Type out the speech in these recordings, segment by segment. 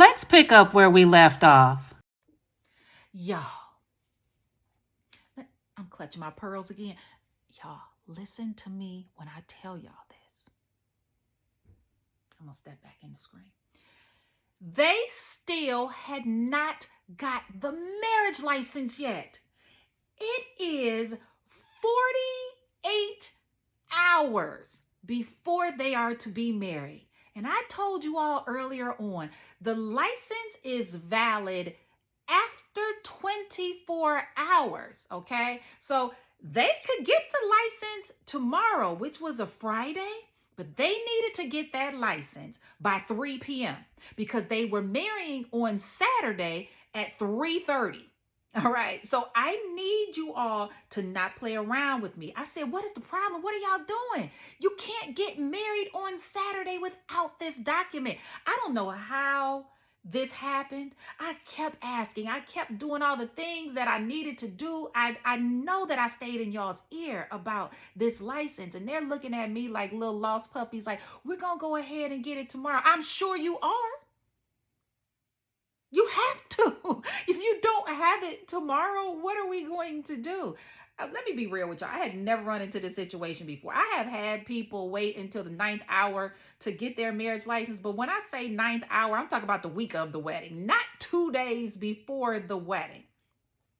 Let's pick up where we left off. Y'all, I'm clutching my pearls again. Y'all, listen to me when I tell y'all this. I'm going to step back in the screen. They still had not got the marriage license yet. It is 48 hours before they are to be married. And I told you all earlier on, the license is valid after 24 hours, okay? So they could get the license tomorrow, which was a Friday, but they needed to get that license by 3 p.m. because they were marrying on Saturday at 3:30. All right. So I need you all to not play around with me. I said, what is the problem? What are y'all doing? You can't get married on Saturday without this document. I don't know how this happened. I kept asking. I kept doing all the things that I needed to do. I know that I stayed in y'all's ear about this license, and they're looking at me like little lost puppies, like, we're going to go ahead and get it tomorrow. I'm sure you are. You have to. If you don't have it tomorrow, what are we going to do? Let me be real with y'all. I had never run into this situation before. I have had people wait until the 9th hour to get their marriage license. But when I say 9th hour, I'm talking about the week of the wedding, not 2 days before the wedding.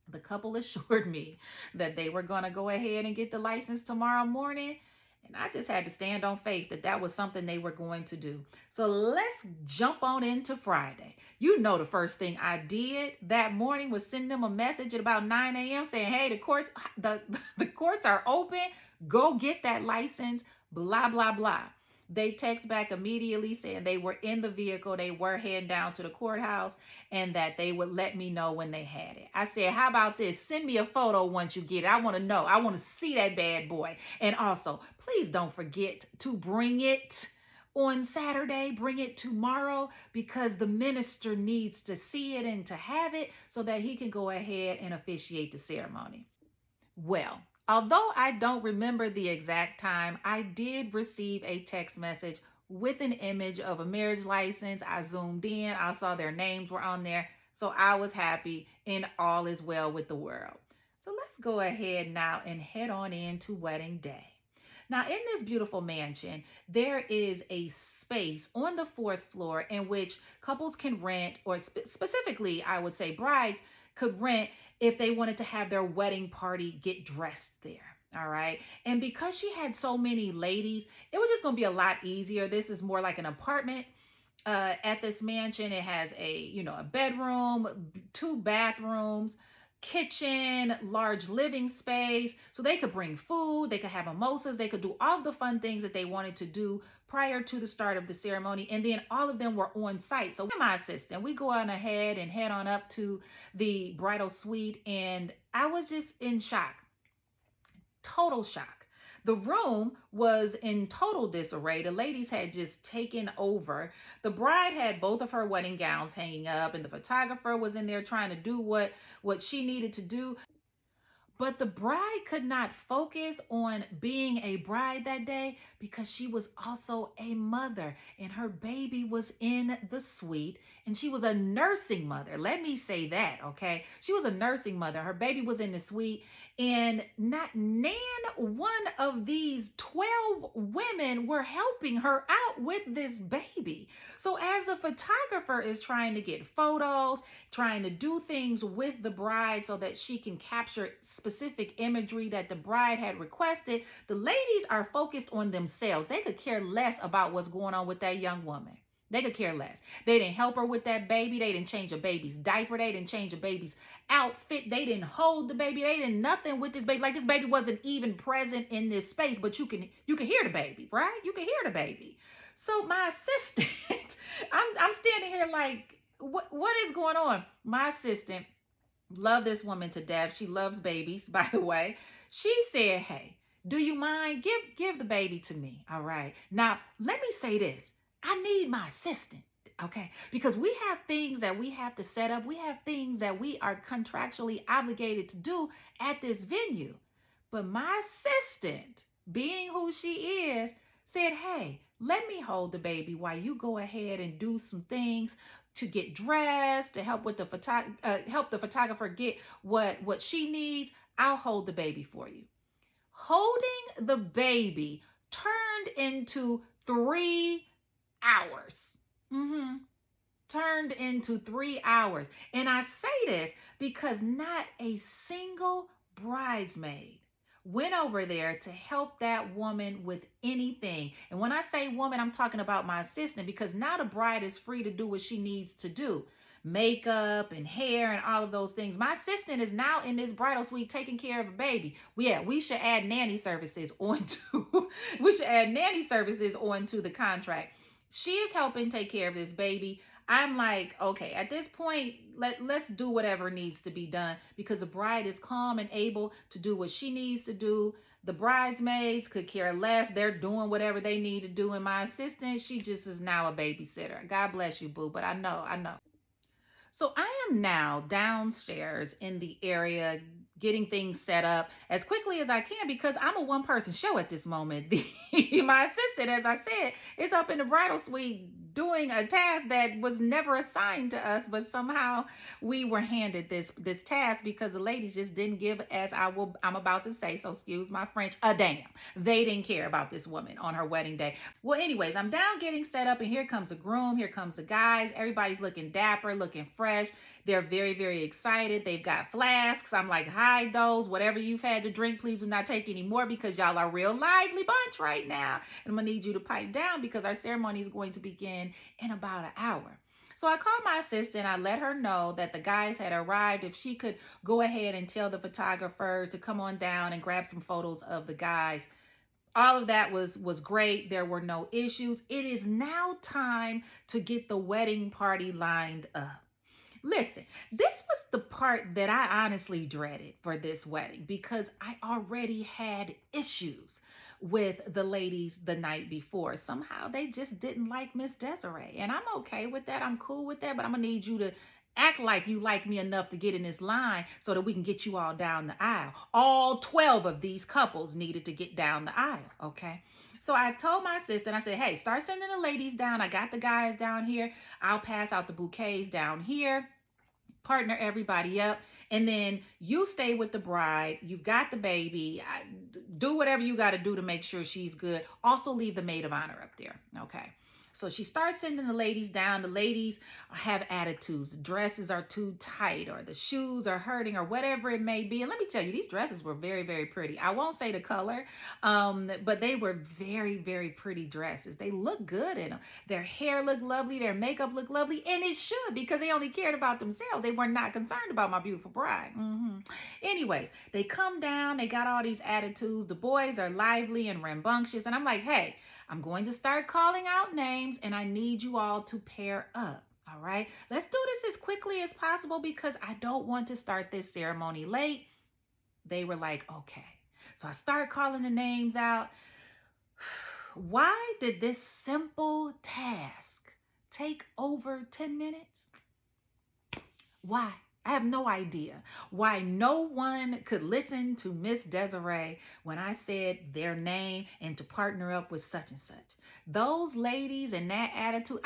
The couple assured me that they were going to go ahead and get the license tomorrow morning. And I just had to stand on faith that that was something they were going to do. So let's jump on into Friday. You know, the first thing I did that morning was send them a message at about 9 a.m. saying, hey, the courts are open. Go get that license, blah, blah, blah. They text back immediately saying they were in the vehicle, they were heading down to the courthouse, and that they would let me know when they had it. I said, how about this? Send me a photo once you get it. I want to know. I want to see that bad boy. And also, please don't forget to bring it on Saturday. Bring it tomorrow, because the minister needs to see it and to have it so that he can go ahead and officiate the ceremony. Well, although I don't remember the exact time, I did receive a text message with an image of a marriage license. I zoomed in, I saw their names were on there, so I was happy, and all is well with the world. So let's go ahead now and head on into wedding day. Now, in this beautiful mansion, there is a space on the 4th floor in which couples can rent, or specifically, I would say brides could rent if they wanted to have their wedding party get dressed there. All right. And because she had so many ladies, it was just going to be a lot easier. This is more like an apartment at this mansion. It has a bedroom, 2 bathrooms, kitchen, large living space. So they could bring food, they could have mimosas, they could do all the fun things that they wanted to do prior to the start of the ceremony. And then all of them were on site. So my assistant, we go on ahead and head on up to the bridal suite. And I was just in shock, total shock. The room was in total disarray. The ladies had just taken over. The bride had both of her wedding gowns hanging up, and the photographer was in there trying to do what she needed to do. But the bride could not focus on being a bride that day because she was also a mother, and her baby was in the suite, and she was a nursing mother. Let me say that, okay? She was a nursing mother. Her baby was in the suite, and not one of these 12 women were helping her out with this baby. So as a photographer is trying to get photos, trying to do things with the bride so that she can capture specific imagery that the bride had requested, the ladies are focused on themselves. They could care less about what's going on with that young woman. They could care less. They didn't help her with that baby. They didn't change a baby's diaper. They didn't change a baby's outfit. They didn't hold the baby. They did nothing with this baby. Like, this baby wasn't even present in this space, but you can hear the baby, right? You can hear the baby. So my assistant, I'm standing here like, what is going on? My assistant, love this woman to death. She loves babies, by the way. She said, hey, do you mind? Give the baby to me. All right. Now, let me say this. I need my assistant, okay? Because we have things that we have to set up. We have things that we are contractually obligated to do at this venue. But my assistant, being who she is, said, hey, Let me hold the baby while you go ahead and do some things to get dressed, to help with the help the photographer get what she needs. I'll hold the baby for you. Holding the baby turned into 3 hours. Turned into 3 hours. And I say this because not a single bridesmaid went over there to help that woman with anything. And when I say woman, I'm talking about my assistant, because now the bride is free to do what she needs to do. Makeup and hair and all of those things. My assistant is now in this bridal suite taking care of a baby. Yeah, we should add nanny services onto the contract. She is helping take care of this baby. I'm like, okay, at this point, let's do whatever needs to be done, because the bride is calm and able to do what she needs to do. The bridesmaids could care less. They're doing whatever they need to do. And my assistant, she just is now a babysitter. God bless you, boo. But I know. So I am now downstairs in the area getting things set up as quickly as I can, because I'm a one-person show at this moment. My assistant, as I said, is up in the bridal suite doing a task that was never assigned to us, but somehow we were handed this task because the ladies just didn't give, I'm about to say, so excuse my French, a damn. They didn't care about this woman on her wedding day. Well, anyways, I'm down getting set up, and here comes the groom, here comes the guys. Everybody's looking dapper, looking fresh. They're very, very excited. They've got flasks. I'm like, hide those. Whatever you've had to drink, please do not take any more, because y'all are a real lively bunch right now. And I'm going to need you to pipe down, because our ceremony is going to begin in about an hour. So I called my assistant. I let her know that the guys had arrived. If she could go ahead and tell the photographer to come on down and grab some photos of the guys. All of that was great. There were no issues. It is now time to get the wedding party lined up. Listen, this was the part that I honestly dreaded for this wedding, because I already had issues with the ladies the night before. Somehow they just didn't like Miss Desiree, and I'm okay with that. I'm cool with that, but I'm gonna need you to act like you like me enough to get in this line so that we can get you all down the aisle. All 12 of these couples needed to get down the aisle, okay? So I told my assistant, I said, hey, start sending the ladies down. I got the guys down here. I'll pass out the bouquets down here. Partner everybody up, and then you stay with the bride. You've got the baby. Do whatever you got to do to make sure she's good. Also leave the maid of honor up there, okay? So she starts sending the ladies down. The ladies have attitudes. The dresses are too tight, or the shoes are hurting, or whatever it may be. And let me tell you, these dresses were very, very pretty. I won't say the color, but they were very, very pretty dresses. They look good in them. Their hair looked lovely. Their makeup looked lovely. And it should, because they only cared about themselves. They were not concerned about my beautiful bride. Anyways, they come down. They got all these attitudes. The boys are lively and rambunctious. And I'm like, hey, I'm going to start calling out names, and I need you all to pair up. All right, let's do this as quickly as possible, because I don't want to start this ceremony late. They were like, okay. So I start calling the names out. Why did this simple task take over 10 minutes? Why? I have no idea why no one could listen to Miss Desiree when I said their name and to partner up with such and such. Those ladies and that attitude,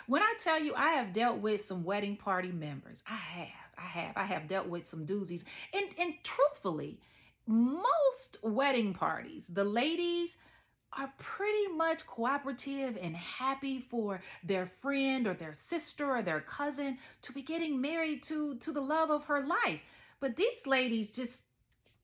when I tell you I have dealt with some wedding party members, I have dealt with some doozies. And truthfully, most wedding parties, the ladies are pretty much cooperative and happy for their friend or their sister or their cousin to be getting married to the love of her life. But these ladies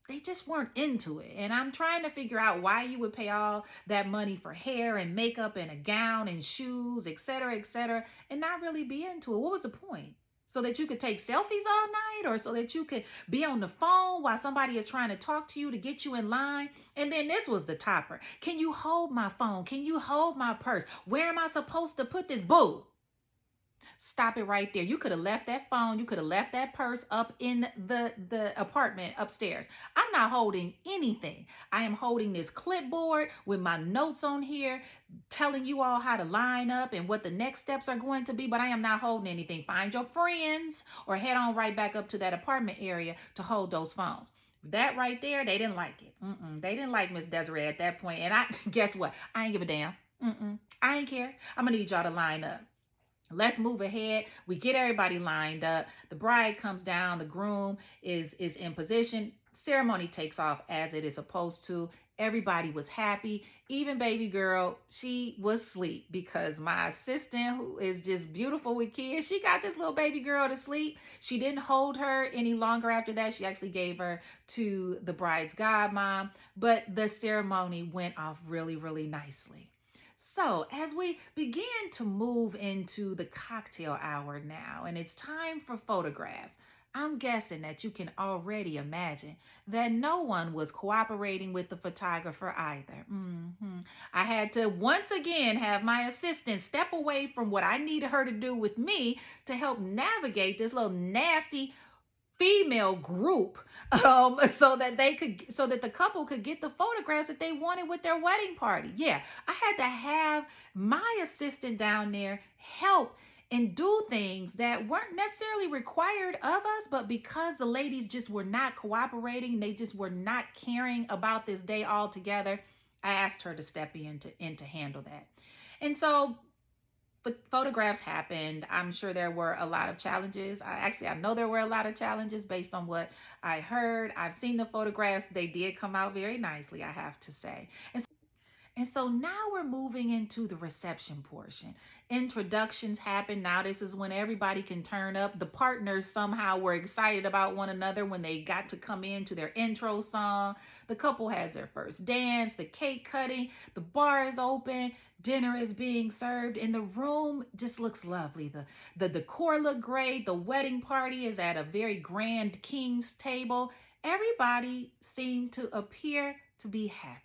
they just weren't into it. And I'm trying to figure out why you would pay all that money for hair and makeup and a gown and shoes, et cetera, and not really be into it. What was the point? So that you could take selfies all night, or so that you could be on the phone while somebody is trying to talk to you to get you in line? And then this was the topper. Can you hold my phone? Can you hold my purse? Where am I supposed to put this? Boo. Stop it right there. You could have left that phone. You could have left that purse up in the apartment upstairs. I'm not holding anything. I am holding this clipboard with my notes on here, telling you all how to line up and what the next steps are going to be, but I am not holding anything. Find your friends or head on right back up to that apartment area to hold those phones. That right there, they didn't like it. They didn't like Miss Desiree at that point. And guess what? I ain't give a damn. I ain't care. I'm gonna need y'all to line up. Let's move ahead. We get everybody lined up. The bride comes down. The groom is in position. Ceremony takes off as it is supposed to. Everybody was happy. Even baby girl, she was asleep because my assistant, who is just beautiful with kids, she got this little baby girl to sleep. She didn't hold her any longer after that. She actually gave her to the bride's godmom. But the ceremony went off really, really nicely. So, as we begin to move into the cocktail hour now, and it's time for photographs, I'm guessing that you can already imagine that no one was cooperating with the photographer either. I had to once again have my assistant step away from what I needed her to do with me to help navigate this little nasty female group, so that the couple could get the photographs that they wanted with their wedding party. Yeah, I had to have my assistant down there help and do things that weren't necessarily required of us, but because the ladies just were not cooperating, they just were not caring about this day altogether, I asked her to step in to handle that. And so photographs happened. I'm sure there were a lot of challenges. I know there were a lot of challenges based on what I heard. I've seen the photographs. They did come out very nicely, I have to say. And so now we're moving into the reception portion. Introductions happen. Now this is when everybody can turn up. The partners somehow were excited about one another when they got to come into their intro song. The couple has their first dance, the cake cutting, the bar is open, dinner is being served, and the room just looks lovely. The decor looked great. The wedding party is at a very grand king's table. Everybody seemed to appear to be happy.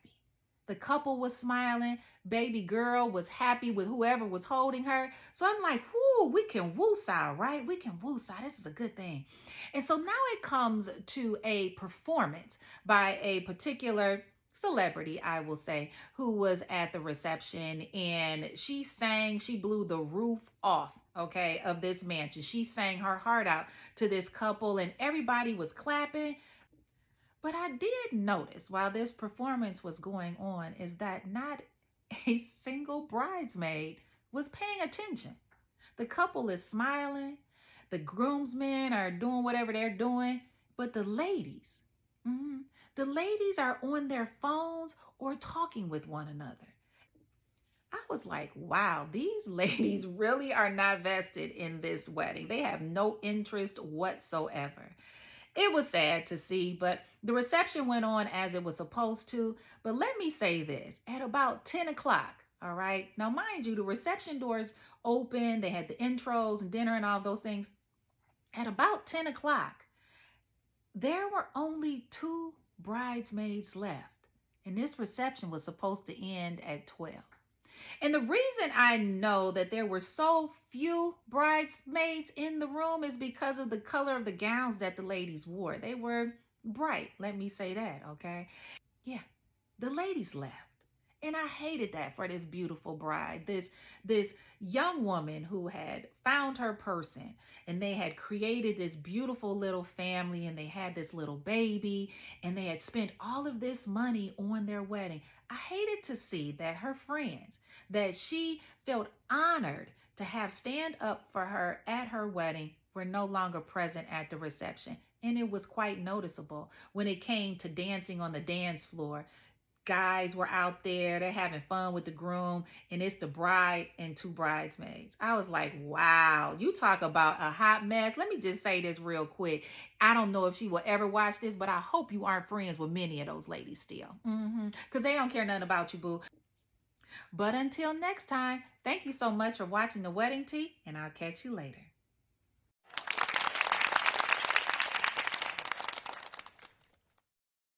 The couple was smiling. Baby girl was happy with whoever was holding her. So I'm like, whoo, we can woosah, right? We can woosah. This is a good thing. And so now it comes to a performance by a particular celebrity, I will say, who was at the reception, and she blew the roof off, okay, of this mansion. She sang her heart out to this couple, and everybody was clapping. But I did notice while this performance was going on is that not a single bridesmaid was paying attention. The couple is smiling, the groomsmen are doing whatever they're doing, but the ladies are on their phones or talking with one another. I was like, wow, these ladies really are not vested in this wedding. They have no interest whatsoever. It was sad to see, but the reception went on as it was supposed to. But let me say this, at about 10 o'clock, all right? Now, mind you, the reception doors open. They had the intros and dinner and all those things. At about 10 o'clock, there were only two bridesmaids left. And this reception was supposed to end at 12. And the reason I know that there were so few bridesmaids in the room is because of the color of the gowns that the ladies wore. They were bright, let me say that, okay? Yeah, the ladies left. And I hated that for this beautiful bride, this young woman who had found her person, and they had created this beautiful little family, and they had this little baby, and they had spent all of this money on their wedding. I hated to see that her friends, that she felt honored to have stand up for her at her wedding, were no longer present at the reception. And it was quite noticeable when it came to dancing on the dance floor. Guys were out there, they're having fun with the groom, and it's the bride and two bridesmaids. I was like, wow, you talk about a hot mess. Let me just say this real quick. I don't know if she will ever watch this, but I hope you aren't friends with many of those ladies still. Because they don't care nothing about you, boo. But until next time, thank you so much for watching The Wedding Tea, and I'll catch you later.